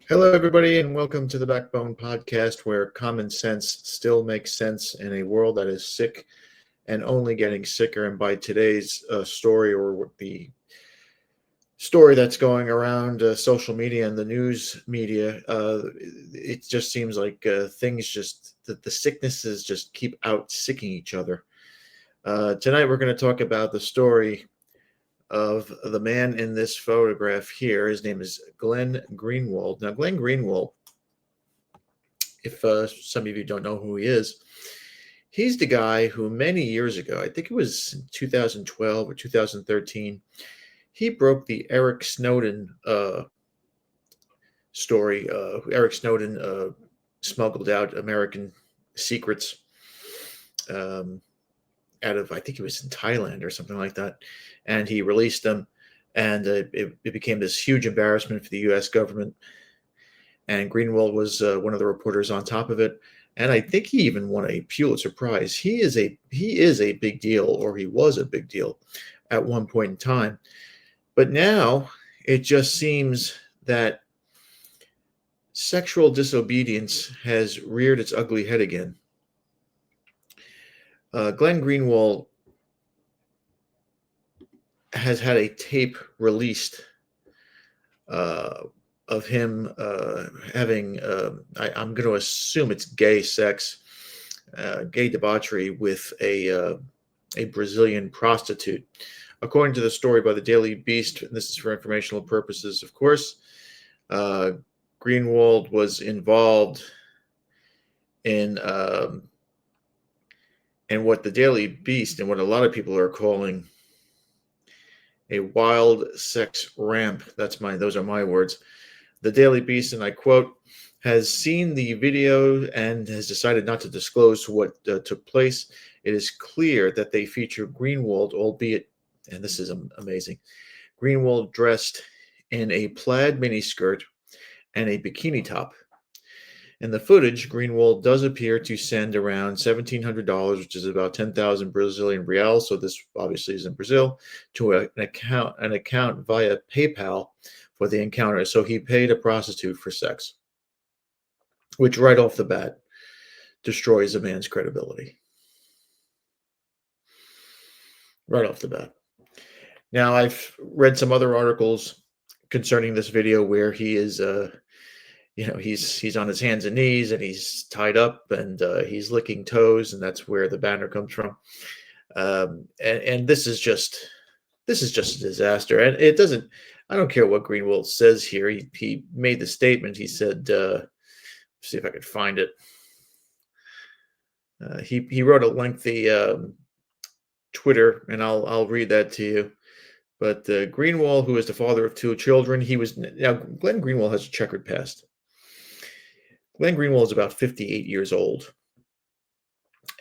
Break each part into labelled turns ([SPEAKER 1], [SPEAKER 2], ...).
[SPEAKER 1] Hello, everybody, and welcome to the Backbone Podcast, where common sense still makes sense in a world that is sick and only getting sicker. And by today's story, or the story that's going around social media and the news media, it just seems like the sicknesses just keep out sicking each other. Tonight, we're going to talk about the story of the man in this photograph here. His name is Glenn Greenwald. Now, Glenn Greenwald, if some of you don't know who he is, he's the guy who many years ago, I think it was in 2012 or 2013, he broke the Eric Snowden story. Eric Snowden smuggled out American secrets um, out of, I think it was in Thailand or something like that, and he released them. And it became this huge embarrassment for the U.S. government. And Greenwald was one of the reporters on top of it. And I think he even won a Pulitzer Prize. He is a big deal, or he was a big deal at one point in time. But now it just seems that sexual disobedience has reared its ugly head again. Glenn Greenwald has had a tape released of him having, I'm going to assume it's gay sex, gay debauchery with a Brazilian prostitute. According to the story by the Daily Beast, and this is for informational purposes, of course, Greenwald was involved in what the Daily Beast and what a lot of people are calling a wild sex ramp. Those are my words. The Daily Beast, and I quote, has seen the video and has decided not to disclose what took place. It is clear that they feature Greenwald, albeit, and this is amazing, Greenwald dressed in a plaid miniskirt and a bikini top. In the footage, Greenwald does appear to send around $1,700, which is about 10,000 Brazilian reals. So this obviously is in Brazil, to an account via PayPal for the encounter. So he paid a prostitute for sex, which right off the bat destroys a man's credibility. Right off the bat. Now, I've read some other articles concerning this video where he is he's on his hands and knees and he's tied up and he's licking toes, and that's where the banner comes from. And this is just a disaster. And it doesn't. I don't care what Greenwald says here. He made the statement. He said, see if I could find it. He wrote a lengthy Twitter, and I'll read that to you. But Greenwald, who is the father of two children, now Glenn Greenwald has a checkered past. Glenn Greenwald is about 58 years old.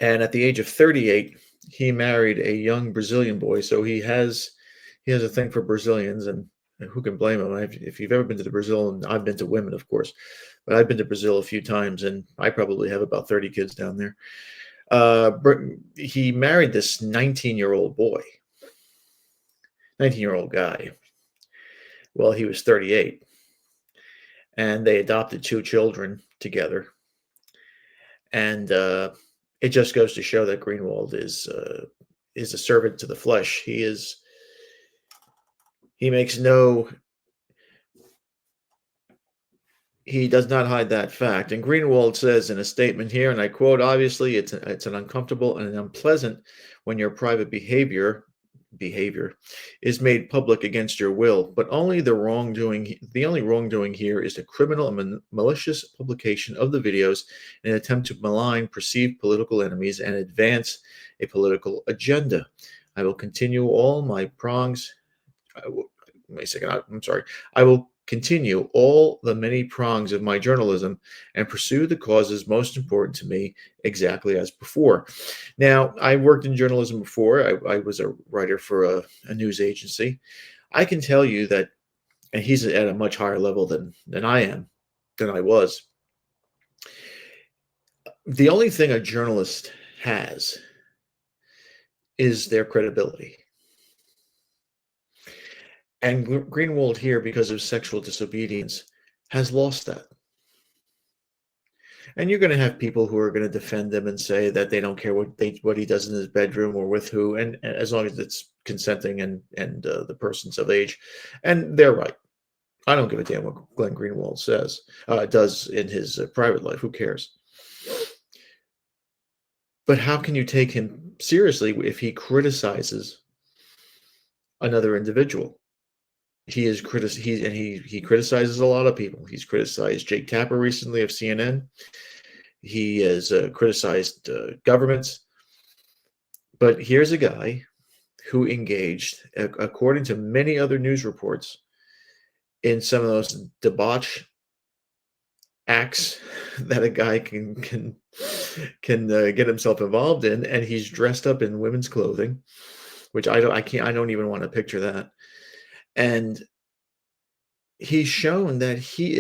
[SPEAKER 1] And at the age of 38, he married a young Brazilian boy. So he has a thing for Brazilians, and who can blame him? If you've ever been to Brazil, and I've been to women, of course, but I've been to Brazil a few times, and I probably have about 30 kids down there. He married this 19-year-old boy, 19-year-old guy. Well, he was 38. And they adopted two children together. And it just goes to show that Greenwald is a servant to the flesh. He does not hide that fact. And Greenwald says in a statement here, and I quote, "Obviously, it's an uncomfortable and an unpleasant when your private behavior is made public against your will, but the only wrongdoing here is the criminal and malicious publication of the videos in an attempt to malign perceived political enemies and advance a political agenda. I will continue all my prongs. I will continue all the many prongs of my journalism and pursue the causes most important to me exactly as before." Now, I worked in journalism before. I was a writer for a news agency. I can tell you that, and he's at a much higher level than I was. The only thing a journalist has is their credibility. And Greenwald here, because of sexual disobedience, has lost that. And you're going to have people who are going to defend him and say that they don't care what he does in his bedroom or with who, and as long as it's consenting and the person's of age, and they're right. I don't give a damn what Glenn Greenwald does in his private life. Who cares? But how can you take him seriously if he criticizes another individual? He criticizes a lot of people. He's criticized Jake Tapper recently of CNN. He has criticized governments. But here's a guy who engaged, according to many other news reports, in some of those debauch acts that a guy can get himself involved in, and he's dressed up in women's clothing, which I don't even want to picture that. And he's shown that he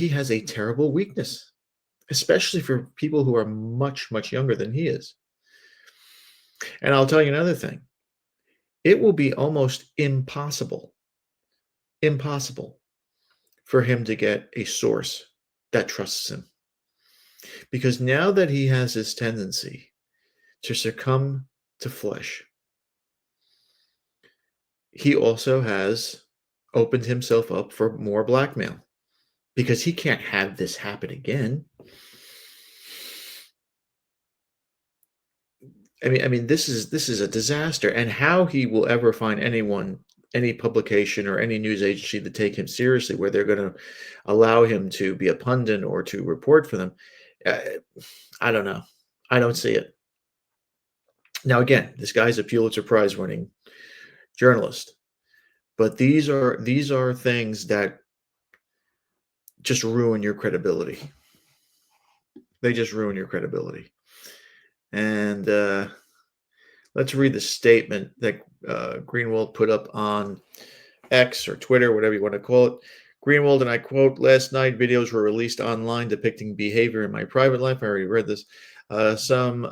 [SPEAKER 1] has a terrible weakness, especially for people who are much, much younger than he is. And I'll tell you another thing. It will be almost impossible for him to get a source that trusts him. Because now that he has this tendency to succumb to flesh, he also has opened himself up for more blackmail, because he can't have this happen again. I mean, this is a disaster, and how he will ever find anyone, any publication or any news agency to take him seriously, where they're going to allow him to be a pundit or to report for them, uh, I don't know. I don't see it. Now, again, this guy's a Pulitzer Prize-winning journalist, but these are things that just ruin your credibility. They just ruin your credibility. And let's read the statement that Greenwald put up on X or Twitter, whatever you want to call it. Greenwald, and I quote, "Last night, videos were released online depicting behavior in my private life." I already read this. Some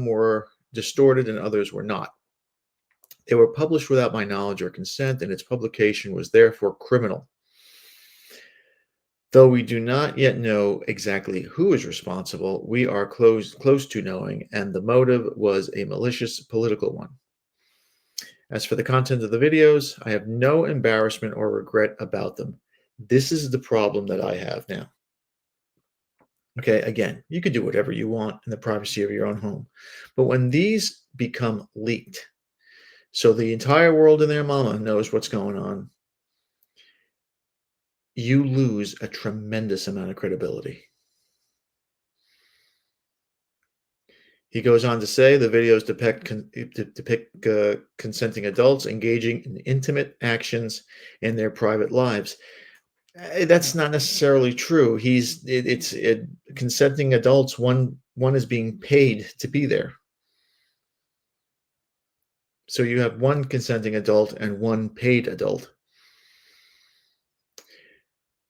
[SPEAKER 1] were distorted and others were not. They were published without my knowledge or consent, and its publication was therefore criminal. Though we do not yet know exactly who is responsible, we are close to knowing, and the motive was a malicious political one. As for the content of the videos, I have no embarrassment or regret about them. This is the problem that I have now. Okay, again, you can do whatever you want in the privacy of your own home. But when these become leaked, so the entire world and their mama knows what's going on, you lose a tremendous amount of credibility. He goes on to say the videos depict consenting adults engaging in intimate actions in their private lives. That's not necessarily true. It's consenting adults. One is being paid to be there. So you have one consenting adult and one paid adult.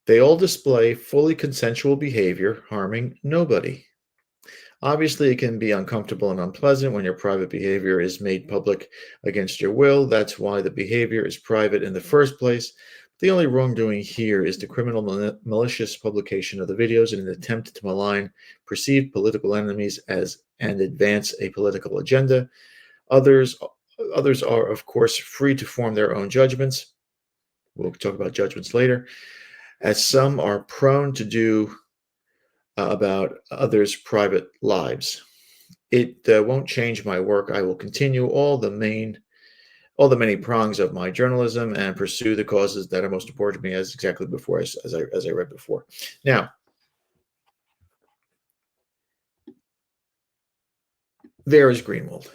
[SPEAKER 1] They all display fully consensual behavior, harming nobody. Obviously, it can be uncomfortable and unpleasant when your private behavior is made public against your will. That's why the behavior is private in the first place. The only wrongdoing here is the criminal malicious publication of the videos in an attempt to malign perceived political enemies and advance a political agenda. Others are, of course, free to form their own judgments. We'll talk about judgments later, as some are prone to do about others' private lives. It won't change my work. I will continue all the many prongs of my journalism and pursue the causes that are most important to me, as exactly before, as I read before. Now, there is Greenwald.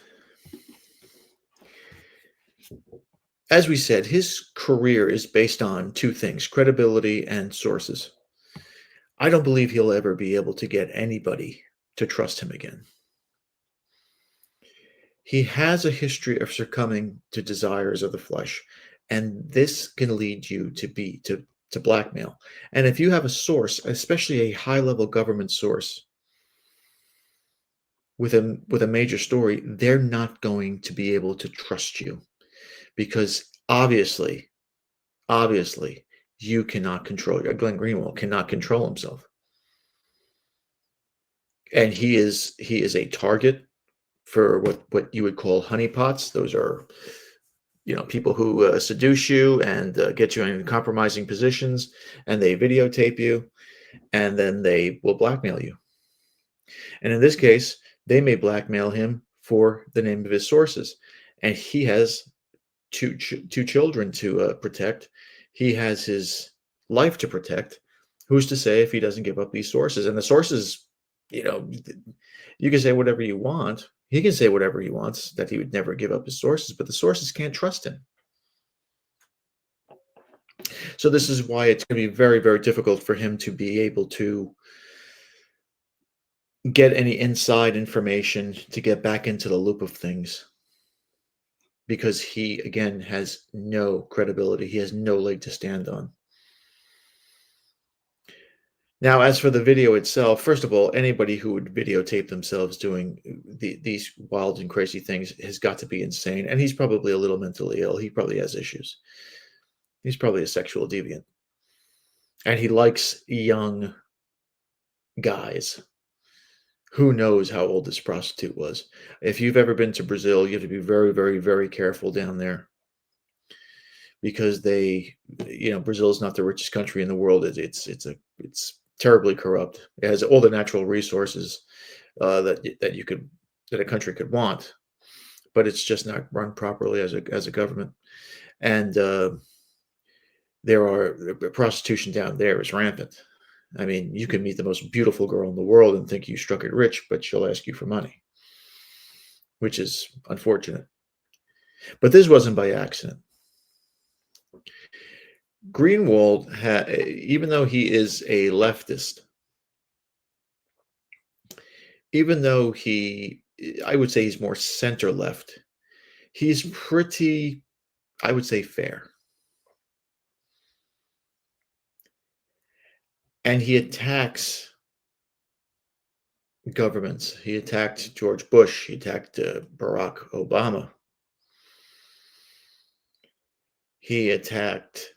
[SPEAKER 1] As we said, his career is based on two things: credibility and sources. I don't believe he'll ever be able to get anybody to trust him again. He has a history of succumbing to desires of the flesh, and this can lead you to blackmail. And if you have a source, especially a high-level government source, with a major story, they're not going to be able to trust you, because obviously You cannot control. Glenn Greenwald cannot control himself, and he is a target for what you would call honeypots. Those are people who seduce you and get you in compromising positions, and they videotape you, and then they will blackmail you. And in this case, they may blackmail him for the name of his sources, and he has two children to protect. He has his life to protect. Who's to say if he doesn't give up these sources? And the sources, you know, you can say whatever you want. He can say whatever he wants, that he would never give up his sources, but the sources can't trust him. So this is why it's going to be very, very difficult for him to be able to get any inside information to get back into the loop of things, because he, again, has no credibility. He has no leg to stand on. Now, as for the video itself, first of all, anybody who would videotape themselves doing these wild and crazy things has got to be insane. And he's probably a little mentally ill. He probably has issues. He's probably a sexual deviant. And he likes young guys. Who knows how old this prostitute was? If you've ever been to Brazil, you have to be very, very, very careful down there, because Brazil is not the richest country in the world. It's terribly corrupt. It has all the natural resources that a country could want, but it's just not run properly as a government. And prostitution down there is rampant. I mean, you can meet the most beautiful girl in the world and think you struck it rich, but she'll ask you for money, which is unfortunate. But this wasn't by accident. Greenwald, even though he is a leftist, even though I would say he's more center left, he's pretty, I would say, fair. And he attacks governments. He attacked George Bush. He attacked Barack Obama. He attacked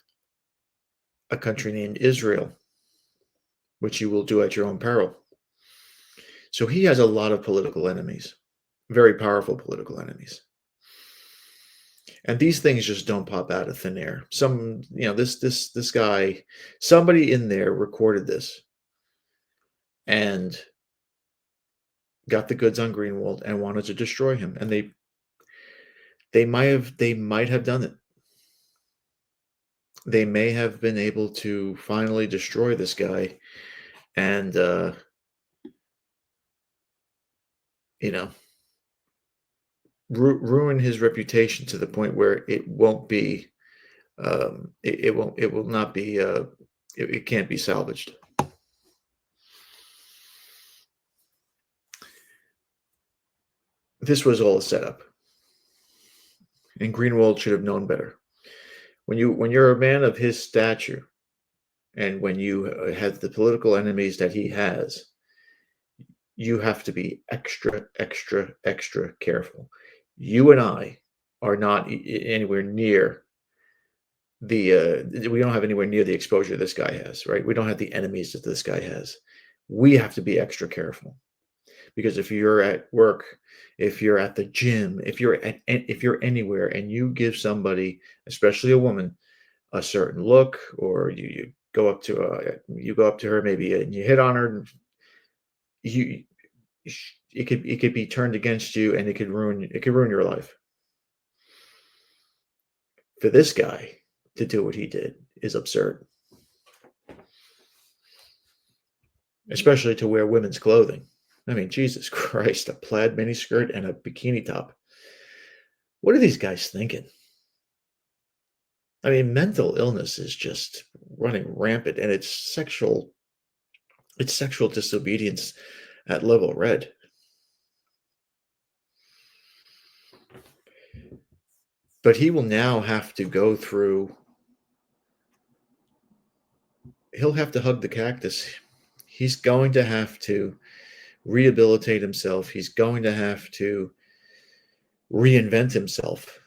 [SPEAKER 1] a country named Israel, which you will do at your own peril. So he has a lot of political enemies, very powerful political enemies. And these things just don't pop out of thin air. This guy, somebody in there recorded this and got the goods on Greenwald and wanted to destroy him. And they might have done it. They may have been able to finally destroy this guy and ruin his reputation to the point where it won't be it will not be it can't be salvaged. This was all a setup, and Greenwald should have known better. When you're a man of his stature, and when you have the political enemies that he has, you have to be extra, extra, extra careful. You and I are not anywhere near we don't have anywhere near the exposure this guy has, right? We don't have the enemies that this guy has. We have to be extra careful, because if you're at work, if you're at the gym, if you're anywhere and you give somebody, especially a woman, a certain look, or you go up to her maybe and you hit on her, it could be turned against you, and it could ruin your life. For this guy to do what he did is absurd, especially to wear women's clothing. I mean, Jesus Christ, a plaid miniskirt and a bikini top. What are these guys thinking? I mean, mental illness is just running rampant, and it's sexual disobedience at level red. But he will now have to go through, he'll have to hug the cactus. He's going to have to rehabilitate himself. He's going to have to reinvent himself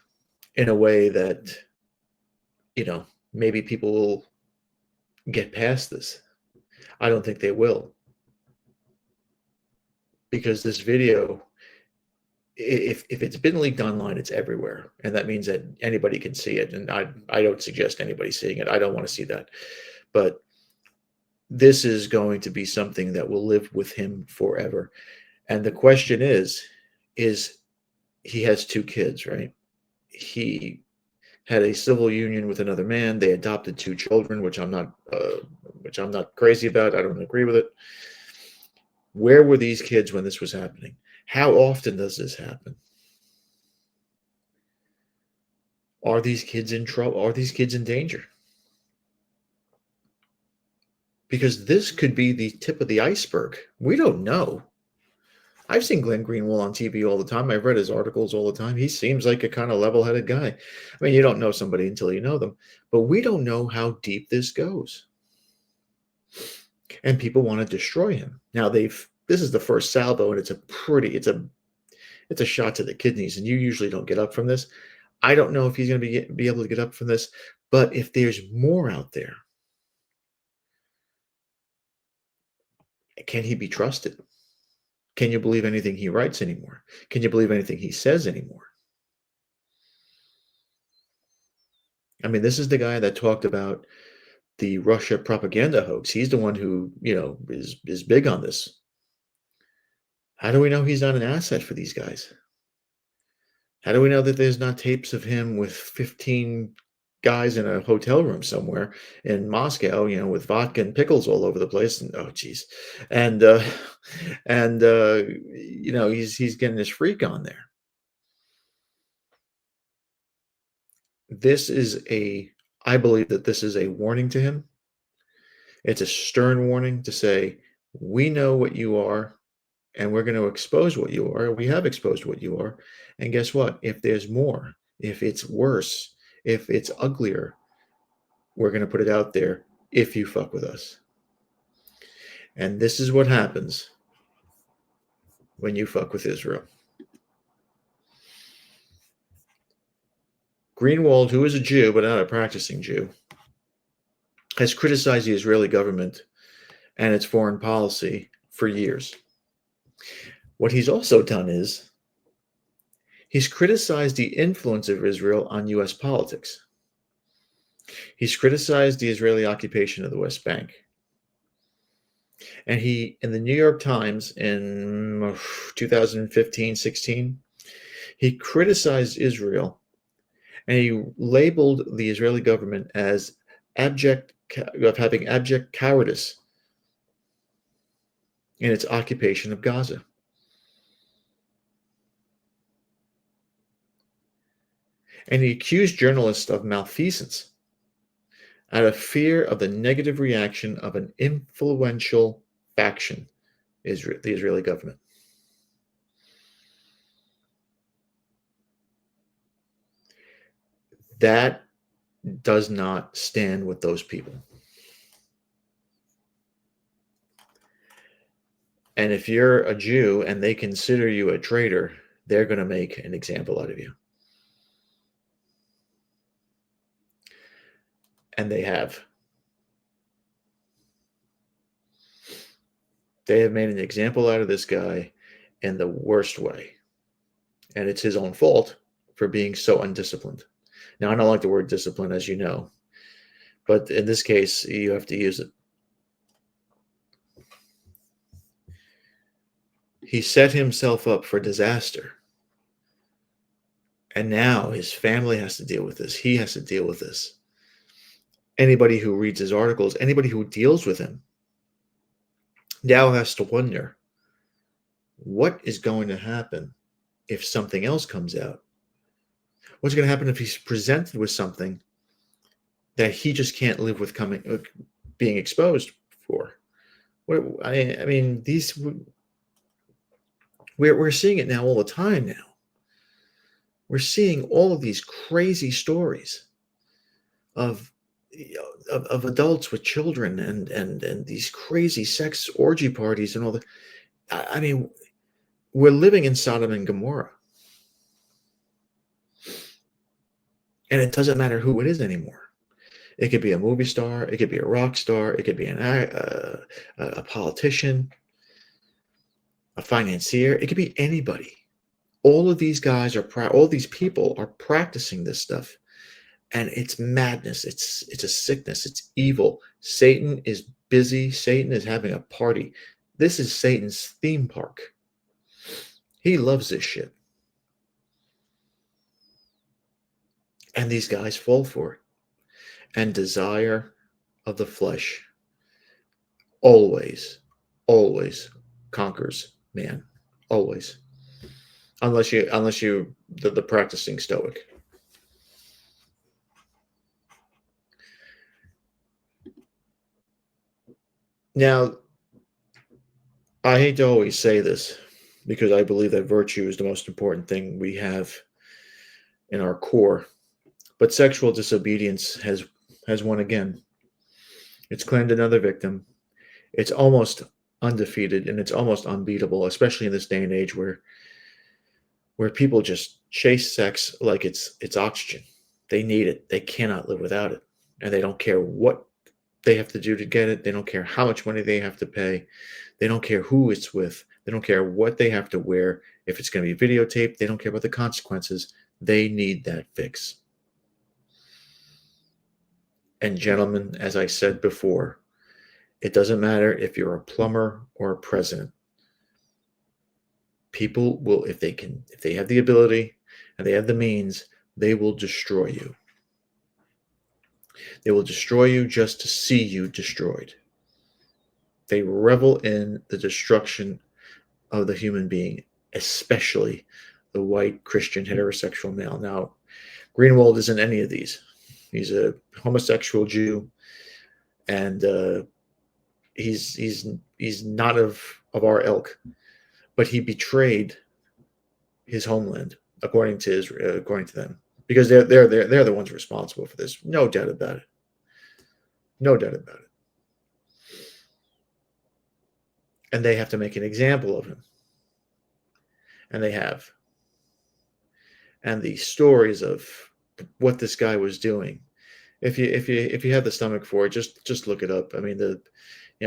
[SPEAKER 1] in a way that, maybe people get past this. I don't think they will, because this video, if it's been leaked online, it's everywhere, and that means that anybody can see it. And I don't suggest anybody seeing it. I don't want to see that, but this is going to be something that will live with him forever. And the question is he has two kids, right? He had a civil union with another man. They adopted two children, which I'm not crazy about. I don't agree with it. Where were these kids when this was happening? How often does this happen? Are these kids in trouble? Are these kids in danger? Because this could be the tip of the iceberg. We don't know. I've seen Glenn Greenwald on TV all the time. I've read his articles all the time. He seems like a kind of level-headed guy. I mean, you don't know somebody until you know them, but we don't know how deep this goes. And people want to destroy him. Now this is the first salvo, and it's a shot to the kidneys, and you usually don't get up from this. I don't know if he's going to be able to get up from this, but if there's more out there, can he be trusted? Can you believe anything he writes anymore? Can you believe anything he says anymore? I mean, this is the guy that talked about the Russia propaganda hoax. He's the one who, is big on this. How do we know he's not an asset for these guys? How do we know that there's not tapes of him with 15 guys in a hotel room somewhere in Moscow, with vodka and pickles all over the place? And oh, geez, and he's getting his freak on there. I believe that this is a warning to him. It's a stern warning to say, we know what you are, and we're going to expose what you are. We have exposed what you are. And guess what? If there's more, if it's worse, if it's uglier, we're going to put it out there if you fuck with us. And this is what happens when you fuck with Israel. Greenwald, who is a Jew, but not a practicing Jew, has criticized the Israeli government and its foreign policy for years. What he's also done is he's criticized the influence of Israel on U.S. politics. He's criticized the Israeli occupation of the West Bank. And in the New York Times in 2015-16, he criticized Israel, and he labeled the Israeli government as having abject cowardice in its occupation of Gaza. And he accused journalists of malfeasance out of fear of the negative reaction of an influential faction, the Israeli government. That does not stand with those people. And if you're a Jew and they consider you a traitor, they're going to make an example out of you. And they have. They have made an example out of this guy in the worst way. And it's his own fault for being so undisciplined. Now, I don't like the word discipline, as you know, but in this case, you have to use it. He set himself up for disaster. And now his family has to deal with this. He has to deal with this. Anybody who reads his articles, anybody who deals with him, now has to wonder, what is going to happen if something else comes out? What's going to happen if he's presented with something that he just can't live with being exposed for? I mean, we're seeing it now all the time now. We're seeing all of these crazy stories of adults with children and these crazy sex orgy parties and all that. I mean, we're living in Sodom and Gomorrah. And it doesn't matter who it is anymore. It could be a movie star. It could be a rock star. It could be a politician, a financier. It could be anybody. All of these guys all these people are practicing this stuff, and it's madness. It's a sickness. It's evil. Satan is busy. Satan is having a party. This is Satan's theme park. He loves this shit. And these guys fall for it. And desire of the flesh always, always conquers man. Always. Unless you the practicing Stoic. Now, I hate to always say this because I believe that virtue is the most important thing we have in our core. But sexual disobedience has won again. It's claimed another victim. It's almost undefeated and it's almost unbeatable, especially in this day and age where people just chase sex like it's oxygen. They need it. They cannot live without it. And they don't care what they have to do to get it. They don't care how much money they have to pay. They don't care who it's with. They don't care what they have to wear. If it's going to be videotaped, they don't care about the consequences. They need that fix. And gentlemen, as I said before, it doesn't matter if you're a plumber or a president. People will, if they have the ability and they have the means, they will destroy you. They will destroy you just to see you destroyed. They revel in the destruction of the human being, especially the white Christian heterosexual male. Now, Greenwald isn't any of these. He's a homosexual Jew, and he's not of our ilk. But he betrayed his homeland, according to them, because they're the ones responsible for this. No doubt about it. No doubt about it. And they have to make an example of him, and they have. And the stories of what this guy was doing, if you have the stomach for it, just look it up. I mean,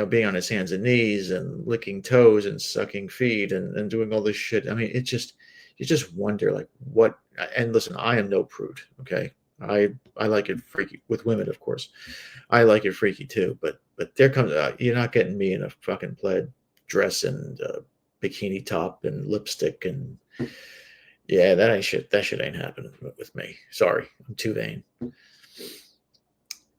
[SPEAKER 1] being on his hands and knees and licking toes and sucking feet and doing all this shit. I mean, you just wonder, like, what. And listen, I am no prude. Okay, I like it freaky with women, of course. I like it freaky too. But there comes you're not getting me in a fucking plaid dress and bikini top and lipstick and yeah, that ain't shit. That shit ain't happening with me. Sorry, I'm too vain.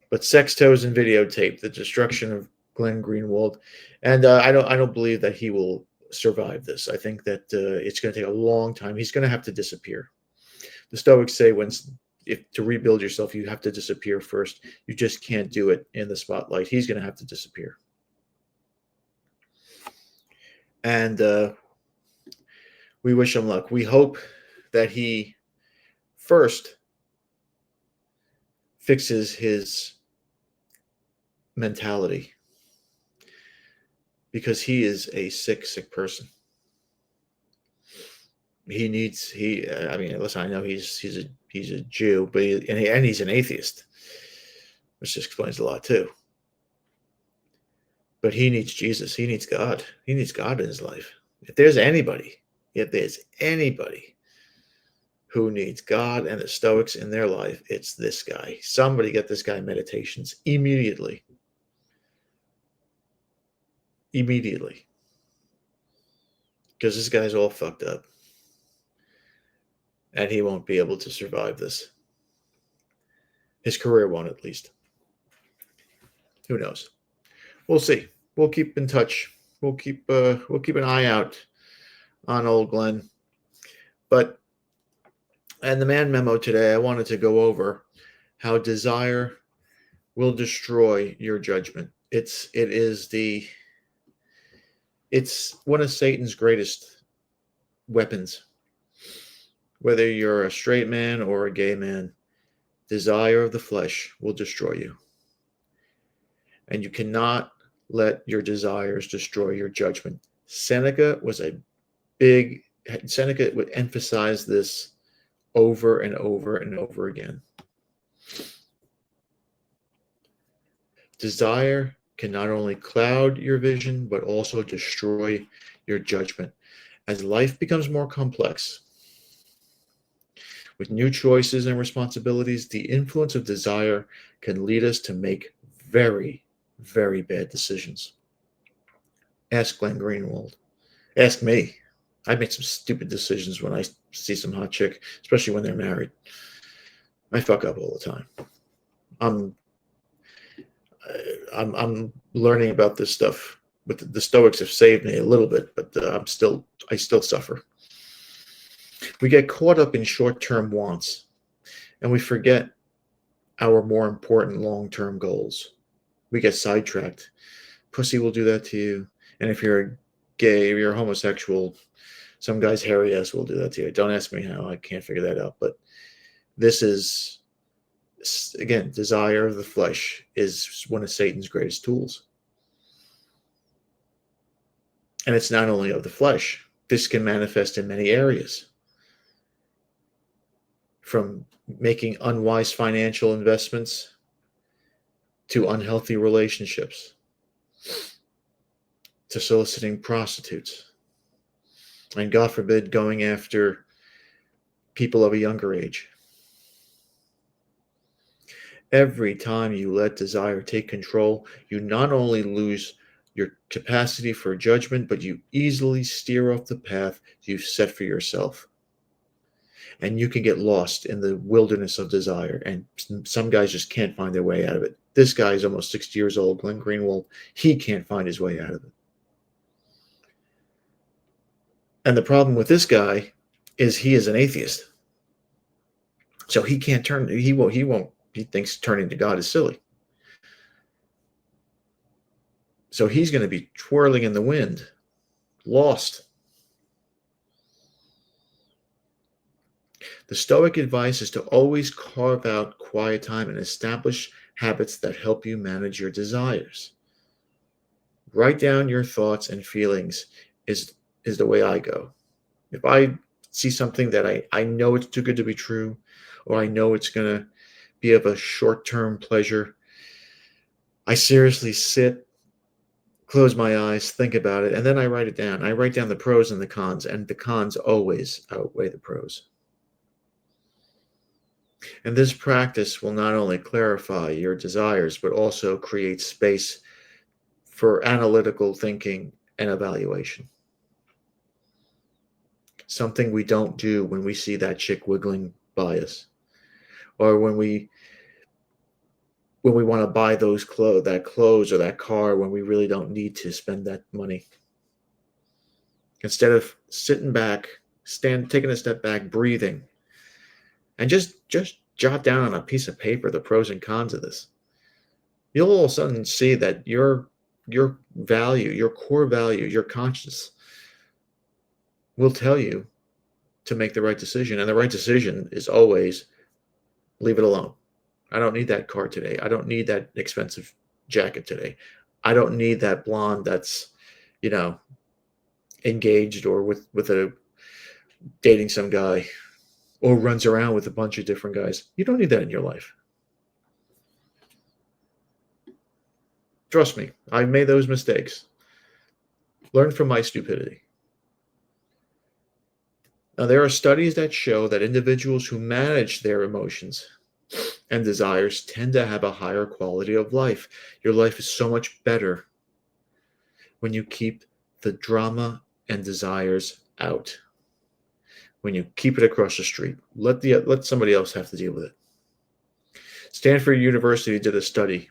[SPEAKER 1] But sex, toes, and videotape: the destruction of Glenn Greenwald, and I don't believe that he will survive this. I think that it's going to take a long time. He's going to have to disappear. The Stoics say if to rebuild yourself, you have to disappear first. You just can't do it in the spotlight. He's going to have to disappear. And we wish him luck. We hope that he first fixes his mentality, because he is a sick person. I mean, listen, I know he's a Jew, but he's an atheist, which just explains a lot too. But he needs Jesus. He needs God. He needs God in his life. If there's anybody who needs God and the Stoics in their life, it's this guy. Somebody get this guy meditations immediately. Immediately. Because this guy's all fucked up. And he won't be able to survive this. His career won't, at least. Who knows? We'll see. We'll keep in touch. We'll keep an eye out on old Glenn. But in the man memo today, I wanted to go over how desire will destroy your judgment. It's one of Satan's greatest weapons. Whether you're a straight man or a gay man, desire of the flesh will destroy you. And you cannot let your desires destroy your judgment. Seneca would emphasize this over and over and over again. Desire can not only cloud your vision, but also destroy your judgment. As life becomes more complex, with new choices and responsibilities, the influence of desire can lead us to make very, very bad decisions. Ask Glenn Greenwald. Ask me. I made some stupid decisions when I see some hot chick, especially when they're married. I fuck up all the time. I'm I'm learning about this stuff. But the Stoics have saved me a little bit, but I still suffer. We get caught up in short-term wants, and we forget our more important long-term goals. We get sidetracked. Pussy will do that to you, and if you're gay, if you're homosexual, some guy's hairy ass will do that to you. Don't ask me how. I can't figure that out. But this is, again, desire of the flesh is one of Satan's greatest tools. And it's not only of the flesh. This can manifest in many areas. From making unwise financial investments to unhealthy relationships to soliciting prostitutes. And God forbid, going after people of a younger age. Every time you let desire take control, you not only lose your capacity for judgment, but you easily steer off the path you've set for yourself. And you can get lost in the wilderness of desire. And some guys just can't find their way out of it. This guy is almost 60 years old, Glenn Greenwald. He can't find his way out of it. And the problem with this guy is he is an atheist. So he can't turn, he won't, he thinks turning to God is silly. So he's going to be twirling in the wind, lost. The Stoic advice is to always carve out quiet time and establish habits that help you manage your desires. Write down your thoughts and feelings is the way I go. If I see something that I know it's too good to be true, or I know it's going to be of a short-term pleasure, I seriously sit, close my eyes, think about it, and then I write it down. I write down the pros and the cons, and the cons always outweigh the pros. And this practice will not only clarify your desires, but also create space for analytical thinking and evaluation. Something we don't do when we see that chick wiggling by us, or when we want to buy that clothes or that car when we really don't need to spend that money. Instead of sitting back, taking a step back, breathing, and just jot down on a piece of paper the pros and cons of this, you'll all of a sudden see that your value, your core value, your conscience will tell you to make the right decision. And the right decision is always leave it alone. I don't need that car today. I don't need that expensive jacket today. I don't need that blonde that's, engaged or with a dating some guy or runs around with a bunch of different guys. You don't need that in your life. Trust me, I've made those mistakes. Learn from my stupidity. Now, there are studies that show that individuals who manage their emotions and desires tend to have a higher quality of life. Your life is so much better when you keep the drama and desires out. When you keep it across the street, let somebody else have to deal with it. Stanford University did a study.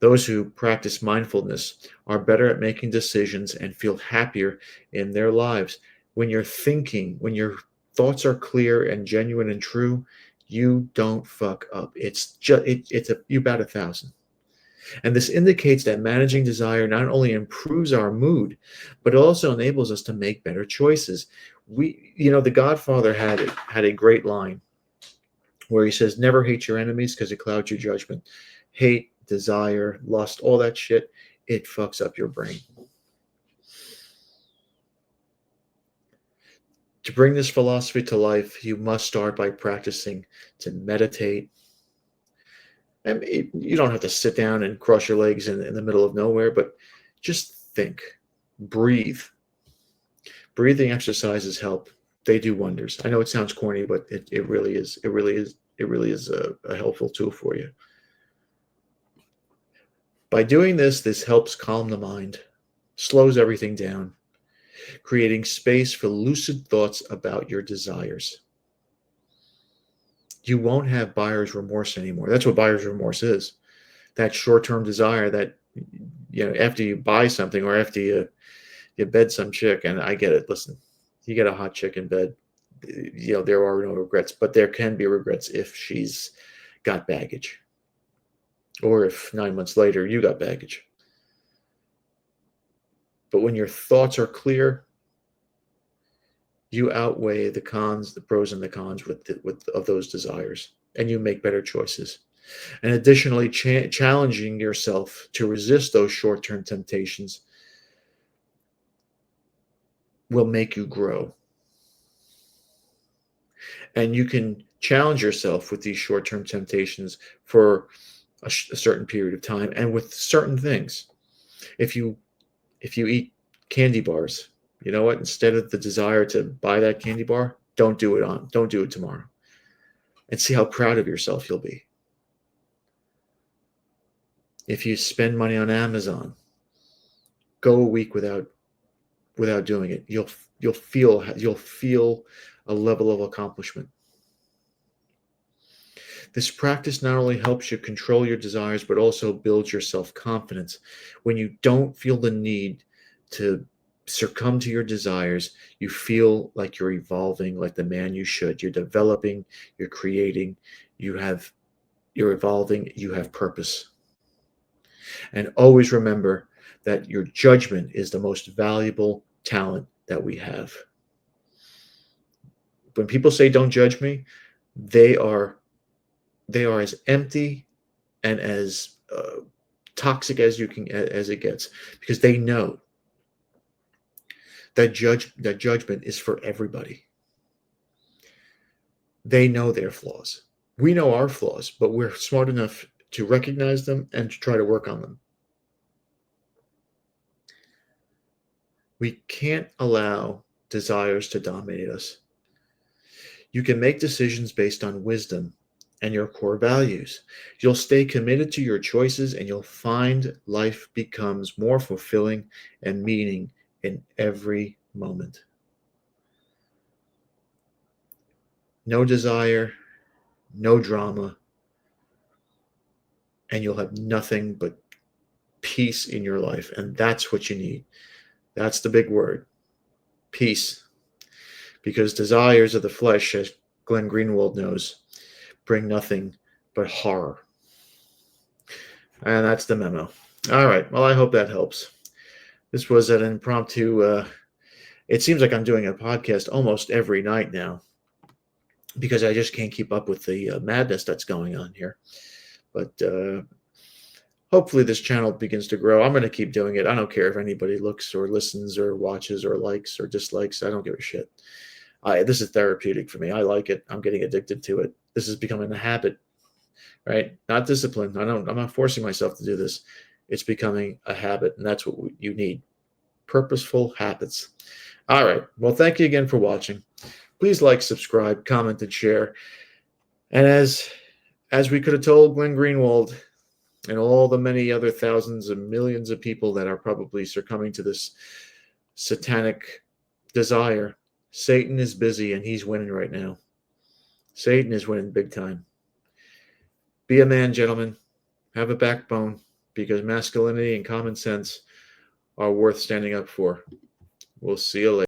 [SPEAKER 1] Those who practice mindfulness are better at making decisions and feel happier in their lives. When you're thinking, when your thoughts are clear and genuine and true, you don't fuck up. You bat 1,000. And this indicates that managing desire not only improves our mood, but also enables us to make better choices. The Godfather had a great line where he says, never hate your enemies because it clouds your judgment. Hate, desire, lust, all that shit, it fucks up your brain. To bring this philosophy to life, you must start by practicing to meditate And you don't have to sit down and cross your legs in the middle of nowhere, but just think, breathe. Breathing exercises help. They do wonders. I know it sounds corny, but it really is. It really is a helpful tool for you. By doing this, this helps calm the mind, slows everything down, creating space for lucid thoughts about your desires. You won't have buyer's remorse anymore. That's what buyer's remorse is. That short-term desire that, after you buy something or after you bed some chick, and I get it. Listen, you get a hot chick in bed, there are no regrets, but there can be regrets if she's got baggage, or if 9 months later you got baggage. But when your thoughts are clear, you outweigh the cons, the pros and the cons of those desires, and you make better choices. And additionally, challenging yourself to resist those short-term temptations will make you grow. And you can challenge yourself with these short-term temptations for a certain period of time, and with certain things. If you eat candy bars, you know what? Instead of the desire to buy that candy bar, don't do it tomorrow, and see how proud of yourself you'll be. If you spend money on Amazon, go a week without doing it. You'll feel a level of accomplishment. This practice not only helps you control your desires, but also builds your self-confidence. When you don't feel the need to succumb to your desires, you feel like you're evolving like the man you should. You're developing, you're creating, you're evolving, you have purpose. And always remember that your judgment is the most valuable talent that we have. When people say don't judge me, they are as empty and as toxic as it gets, because they know that judgment is for everybody. They know their flaws. We know our flaws, but we're smart enough to recognize them and to try to work on them. We can't allow desires to dominate us. You can make decisions based on wisdom and your core values. You'll stay committed to your choices, and you'll find life becomes more fulfilling and meaning in every moment. No desire, no drama, and you'll have nothing but peace in your life. And that's what you need. That's the big word, peace. Because desires of the flesh, as Glenn Greenwald knows, bring nothing but horror. And that's the memo. All right. Well, I hope that helps. This was an impromptu. It seems like I'm doing a podcast almost every night now, because I just can't keep up with the madness that's going on here. But hopefully this channel begins to grow. I'm going to keep doing it. I don't care if anybody looks or listens or watches or likes or dislikes. I don't give a shit. This is therapeutic for me. I like it. I'm getting addicted to it. This is becoming a habit, right? Not discipline. I'm not forcing myself to do this. It's becoming a habit, and that's what you need. Purposeful habits. All right. Well, thank you again for watching. Please like, subscribe, comment, and share. And as we could have told Glenn Greenwald and all the many other thousands and millions of people that are probably succumbing to this satanic desire, Satan is busy, and he's winning right now. Satan is winning big time. Be a man, gentlemen. Have a backbone, because masculinity and common sense are worth standing up for. We'll see you later.